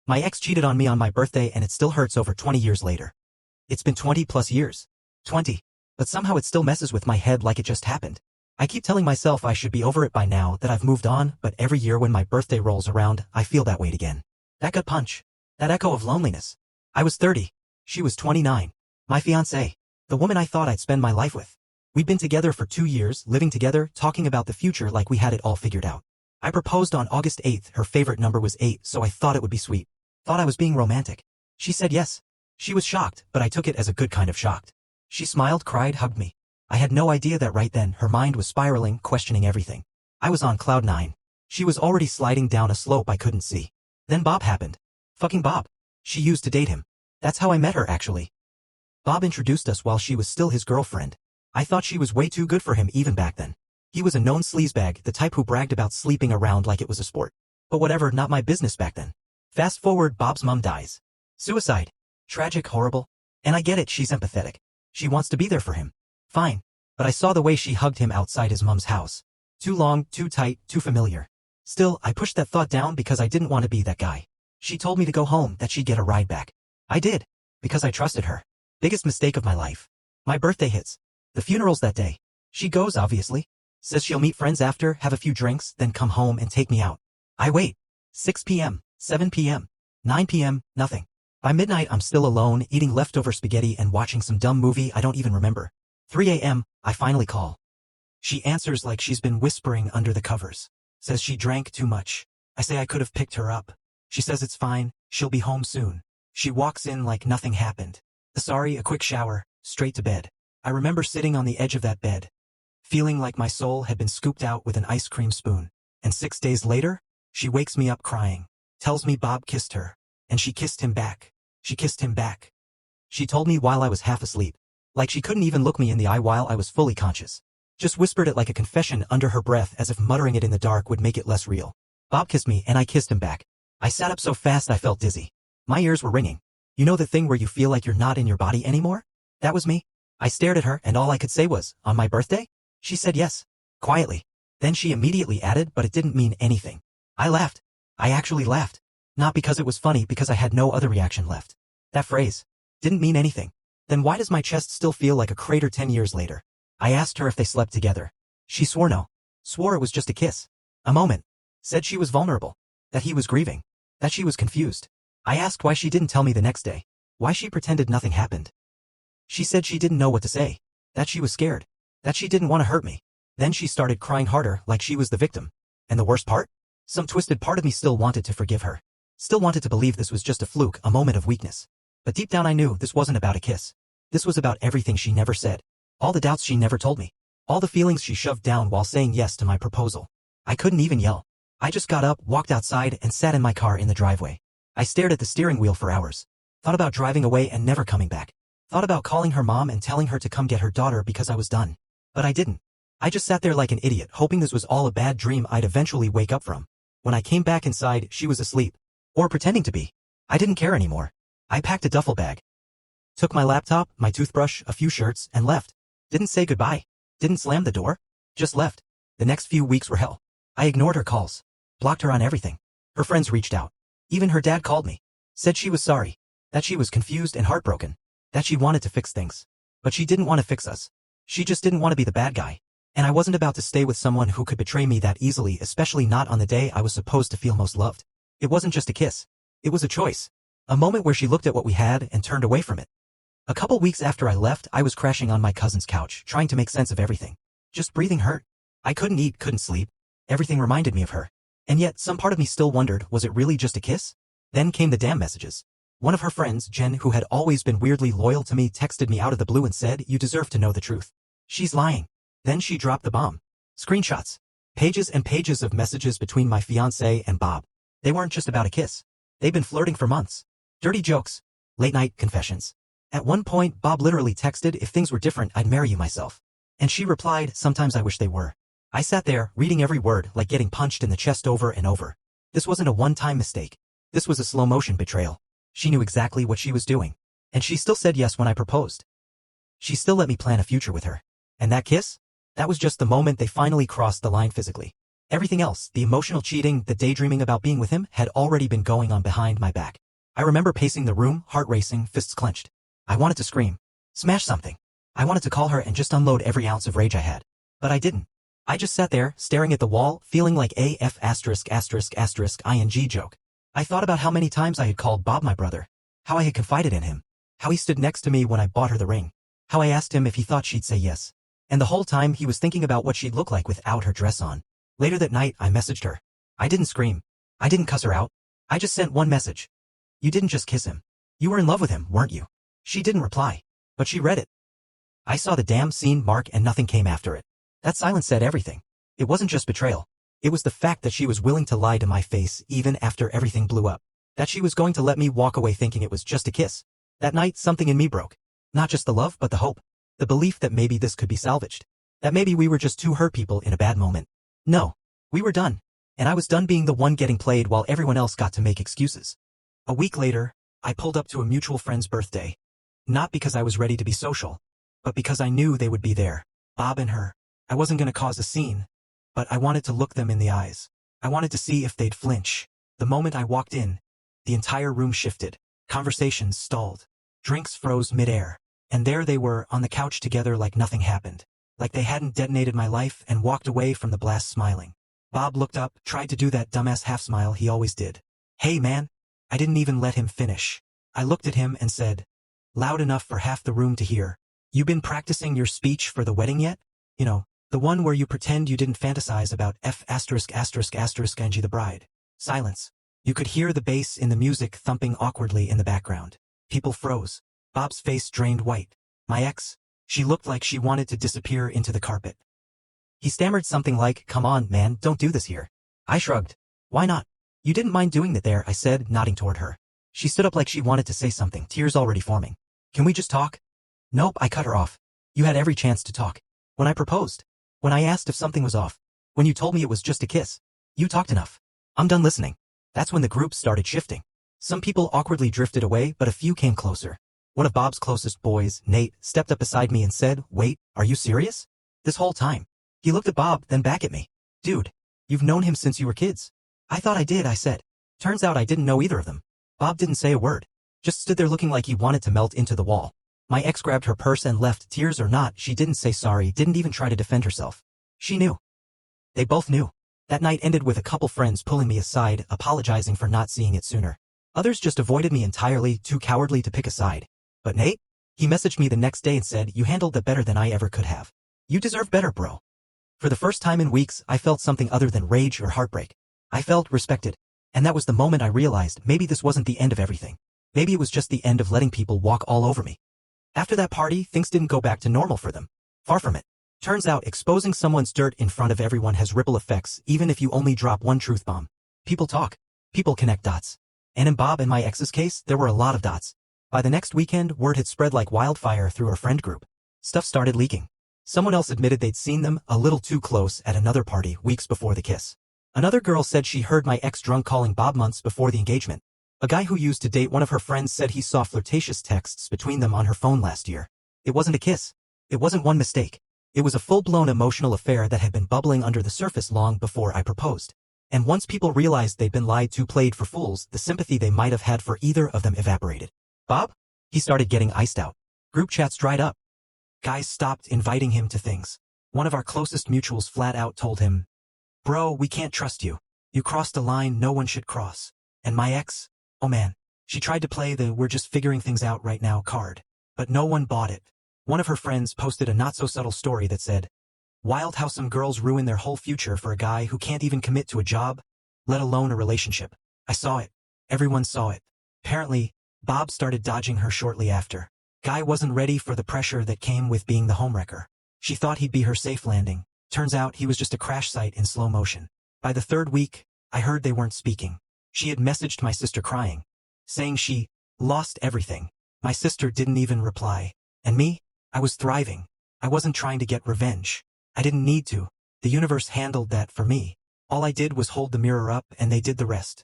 My ex cheated on me on my birthday and it still hurts over 20 years later. It's been 20 plus years. 20. But somehow it still messes with my head like it just happened. I keep telling myself I should be over it by now, that I've moved on, but every year when my birthday rolls around, I feel that weight again. That gut punch. That echo of loneliness. I was 30. She was 29. My fiancée. The woman I thought I'd spend my life with. We'd been together for 2 years, living together, talking about the future like we had it all figured out. I proposed on August 8th, her favorite number was 8, so I thought it would be sweet. Thought I was being romantic. She said yes. She was shocked, but I took it as a good kind of shocked. She smiled, cried, hugged me. I had no idea that right then her mind was spiraling, questioning everything. I was on cloud 9. She was already sliding down a slope I couldn't see. Then Bob happened. Fucking Bob. She used to date him. That's how I met her, actually. Bob introduced us while she was still his girlfriend. I thought she was way too good for him even back then. He was a known sleazebag, the type who bragged about sleeping around like it was a sport. But whatever, not my business back then. Fast forward, Bob's mom dies. Suicide. Tragic, horrible. And I get it, she's empathetic. She wants to be there for him. Fine. But I saw the way she hugged him outside his mom's house. Too long, too tight, too familiar. Still, I pushed that thought down because I didn't want to be that guy. She told me to go home, that she'd get a ride back. I did. Because I trusted her. Biggest mistake of my life. My birthday hits. The funeral's that day. She goes, obviously. Says she'll meet friends after, have a few drinks, then come home and take me out. I wait. 6 p.m., 7 p.m., 9 p.m., nothing. By midnight I'm still alone, eating leftover spaghetti and watching some dumb movie I don't even remember. 3 a.m., I finally call. She answers like she's been whispering under the covers. Says she drank too much. I say I could have picked her up. She says it's fine, she'll be home soon. She walks in like nothing happened. Sorry, a quick shower, straight to bed. I remember sitting on the edge of that bed, feeling like my soul had been scooped out with an ice cream spoon. And 6 days later, she wakes me up crying, tells me Bob kissed her, and she kissed him back. She kissed him back. She told me while I was half asleep, like she couldn't even look me in the eye while I was fully conscious. Just whispered it like a confession under her breath as if muttering it in the dark would make it less real. Bob kissed me and I kissed him back. I sat up so fast I felt dizzy. My ears were ringing. You know the thing where you feel like you're not in your body anymore? That was me. I stared at her and all I could say was, on my birthday? She said yes. Quietly. Then she immediately added, but it didn't mean anything. I laughed. I actually laughed. Not because it was funny, because I had no other reaction left. That phrase didn't mean anything. Then why does my chest still feel like a crater 10 years later? I asked her if they slept together. She swore no. Swore it was just a kiss. A moment. Said she was vulnerable. That he was grieving. That she was confused. I asked why she didn't tell me the next day. Why she pretended nothing happened. She said she didn't know what to say. That she was scared. That she didn't want to hurt me. Then she started crying harder, like she was the victim. And the worst part? Some twisted part of me still wanted to forgive her. Still wanted to believe this was just a fluke, a moment of weakness. But deep down I knew this wasn't about a kiss. This was about everything she never said. All the doubts she never told me. All the feelings she shoved down while saying yes to my proposal. I couldn't even yell. I just got up, walked outside, and sat in my car in the driveway. I stared at the steering wheel for hours. Thought about driving away and never coming back. Thought about calling her mom and telling her to come get her daughter because I was done. But I didn't. I just sat there like an idiot, hoping this was all a bad dream I'd eventually wake up from. When I came back inside, she was asleep. Or pretending to be. I didn't care anymore. I packed a duffel bag. Took my laptop, my toothbrush, a few shirts, and left. Didn't say goodbye. Didn't slam the door. Just left. The next few weeks were hell. I ignored her calls. Blocked her on everything. Her friends reached out. Even her dad called me. Said she was sorry. That she was confused and heartbroken. That she wanted to fix things. But she didn't want to fix us. She just didn't want to be the bad guy. And I wasn't about to stay with someone who could betray me that easily, especially not on the day I was supposed to feel most loved. It wasn't just a kiss. It was a choice. A moment where she looked at what we had and turned away from it. A couple weeks after I left, I was crashing on my cousin's couch, trying to make sense of everything. Just breathing hurt. I couldn't eat, couldn't sleep. Everything reminded me of her. And yet, some part of me still wondered, was it really just a kiss? Then came the damn messages. One of her friends, Jen, who had always been weirdly loyal to me, texted me out of the blue and said, "You deserve to know the truth. She's lying." Then she dropped the bomb. Screenshots. Pages and pages of messages between my fiancé and Bob. They weren't just about a kiss. They'd been flirting for months. Dirty jokes. Late-night confessions. At one point, Bob literally texted, "If things were different, I'd marry you myself." And she replied, "Sometimes I wish they were." I sat there, reading every word, like getting punched in the chest over and over. This wasn't a one-time mistake. This was a slow-motion betrayal. She knew exactly what she was doing. And she still said yes when I proposed. She still let me plan a future with her. And that kiss? That was just the moment they finally crossed the line physically. Everything else, the emotional cheating, the daydreaming about being with him, had already been going on behind my back. I remember pacing the room, heart racing, fists clenched. I wanted to scream. Smash something. I wanted to call her and just unload every ounce of rage I had. But I didn't. I just sat there, staring at the wall, feeling like AF ****** ing joke. I thought about how many times I had called Bob my brother. How I had confided in him. How he stood next to me when I bought her the ring. How I asked him if he thought she'd say yes. And the whole time he was thinking about what she'd look like without her dress on. Later that night, I messaged her. I didn't scream. I didn't cuss her out. I just sent one message. You didn't just kiss him. You were in love with him, weren't you? She didn't reply. But she read it. I saw the damn scene mark and nothing came after it. That silence said everything. It wasn't just betrayal. It was the fact that she was willing to lie to my face even after everything blew up. That she was going to let me walk away thinking it was just a kiss. That night, something in me broke. Not just the love, but the hope. The belief that maybe this could be salvaged. That maybe we were just two hurt people in a bad moment. No. We were done. And I was done being the one getting played while everyone else got to make excuses. A week later, I pulled up to a mutual friend's birthday. Not because I was ready to be social, but because I knew they would be there. Bob and her. I wasn't going to cause a scene, but I wanted to look them in the eyes. I wanted to see if they'd flinch. The moment I walked in, the entire room shifted. Conversations stalled. Drinks froze midair. And there they were on the couch together like nothing happened. Like they hadn't detonated my life and walked away from the blast smiling. Bob looked up, tried to do that dumbass half smile he always did. Hey man. I didn't even let him finish. I looked at him and said, loud enough for half the room to hear. You been practicing your speech for the wedding yet? You know, the one where you pretend you didn't fantasize about Angie the bride. Silence. You could hear the bass in the music thumping awkwardly in the background. People froze. Bob's face drained white. My ex? She looked like she wanted to disappear into the carpet. He stammered something like, come on, man, don't do this here. I shrugged. Why not? You didn't mind doing it there, I said, nodding toward her. She stood up like she wanted to say something, tears already forming. Can we just talk? Nope, I cut her off. You had every chance to talk. When I proposed. When I asked if something was off. When you told me it was just a kiss. You talked enough. I'm done listening. That's when the group started shifting. Some people awkwardly drifted away, but a few came closer. One of Bob's closest boys, Nate, stepped up beside me and said, wait, are you serious? This whole time. He looked at Bob, then back at me. Dude, you've known him since you were kids. I thought I did, I said. Turns out I didn't know either of them. Bob didn't say a word. Just stood there looking like he wanted to melt into the wall. My ex grabbed her purse and left, tears or not. She didn't say sorry, didn't even try to defend herself. She knew. They both knew. That night ended with a couple friends pulling me aside, apologizing for not seeing it sooner. Others just avoided me entirely, too cowardly to pick a side. But Nate? He messaged me the next day and said, you handled it better than I ever could have. You deserve better, bro. For the first time in weeks, I felt something other than rage or heartbreak. I felt respected. And that was the moment I realized maybe this wasn't the end of everything. Maybe it was just the end of letting people walk all over me. After that party, things didn't go back to normal for them. Far from it. Turns out exposing someone's dirt in front of everyone has ripple effects even if you only drop one truth bomb. People talk. People connect dots. And in Bob and my ex's case, there were a lot of dots. By the next weekend, word had spread like wildfire through our friend group. Stuff started leaking. Someone else admitted they'd seen them a little too close at another party weeks before the kiss. Another girl said she heard my ex drunk calling Bob months before the engagement. A guy who used to date one of her friends said he saw flirtatious texts between them on her phone last year. It wasn't a kiss. It wasn't one mistake. It was a full-blown emotional affair that had been bubbling under the surface long before I proposed. And once people realized they'd been lied to, played for fools, the sympathy they might have had for either of them evaporated. Bob? He started getting iced out. Group chats dried up. Guys stopped inviting him to things. One of our closest mutuals flat out told him, bro, we can't trust you. You crossed a line no one should cross. And my ex? Oh man. She tried to play the we're just figuring things out right now card. But no one bought it. One of her friends posted a not-so-subtle story that said, wild how some girls ruin their whole future for a guy who can't even commit to a job, let alone a relationship. I saw it. Everyone saw it. Apparently, Bob started dodging her shortly after. Guy wasn't ready for the pressure that came with being the homewrecker. She thought he'd be her safe landing. Turns out he was just a crash site in slow motion. By the third week, I heard they weren't speaking. She had messaged my sister crying, saying she lost everything. My sister didn't even reply. And me? I was thriving. I wasn't trying to get revenge. I didn't need to. The universe handled that for me. All I did was hold the mirror up and they did the rest.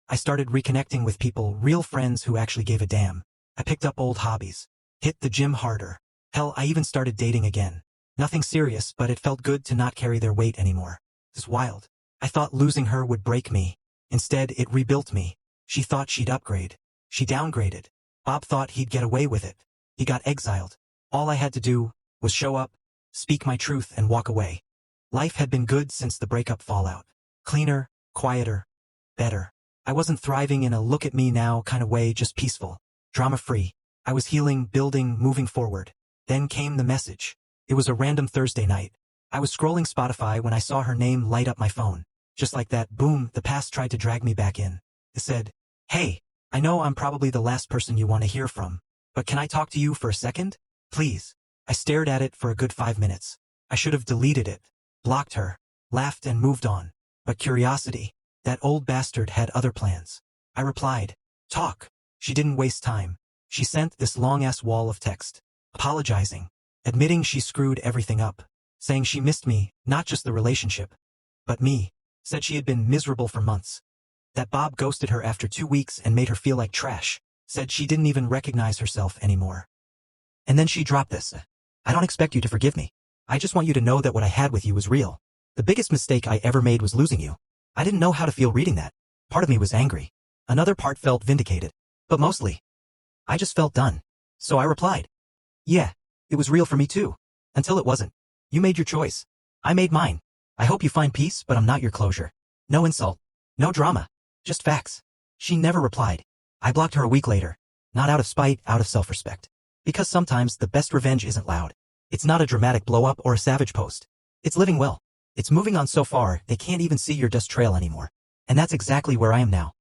I started reconnecting with people, real friends who actually gave a damn. I picked up old hobbies. Hit the gym harder. Hell, I even started dating again. Nothing serious, but it felt good to not carry their weight anymore. It's wild. I thought losing her would break me. Instead, it rebuilt me. She thought she'd upgrade. She downgraded. Bob thought he'd get away with it. He got exiled. All I had to do was show up, speak my truth, and walk away. Life had been good since the breakup fallout. Cleaner, quieter, better. I wasn't thriving in a look-at-me-now kind of way, just peaceful, drama-free. I was healing, building, moving forward. Then came the message. It was a random Thursday night. I was scrolling Spotify when I saw her name light up my phone. Just like that, boom, the past tried to drag me back in. It said, "Hey, I know I'm probably the last person you want to hear from, but can I talk to you for a second? Please." I stared at it for a good 5 minutes. I should have deleted it, blocked her, laughed and moved on. But curiosity, that old bastard had other plans. I replied, "Talk." She didn't waste time. She sent this long-ass wall of text, apologizing, admitting she screwed everything up, saying she missed me, not just the relationship, but me, said she had been miserable for months, that Bob ghosted her after 2 weeks and made her feel like trash, said she didn't even recognize herself anymore. And then she dropped this. "I don't expect you to forgive me. I just want you to know that what I had with you was real. The biggest mistake I ever made was losing you." I didn't know how to feel reading that. Part of me was angry. Another part felt vindicated. But mostly, I just felt done. So I replied, "Yeah, it was real for me too. Until it wasn't. You made your choice. I made mine. I hope you find peace, but I'm not your closure." No insult. No drama. Just facts. She never replied. I blocked her a week later. Not out of spite, out of self-respect. Because sometimes the best revenge isn't loud. It's not a dramatic blow-up or a savage post. It's living well. It's moving on so far, they can't even see your dust trail anymore. And that's exactly where I am now.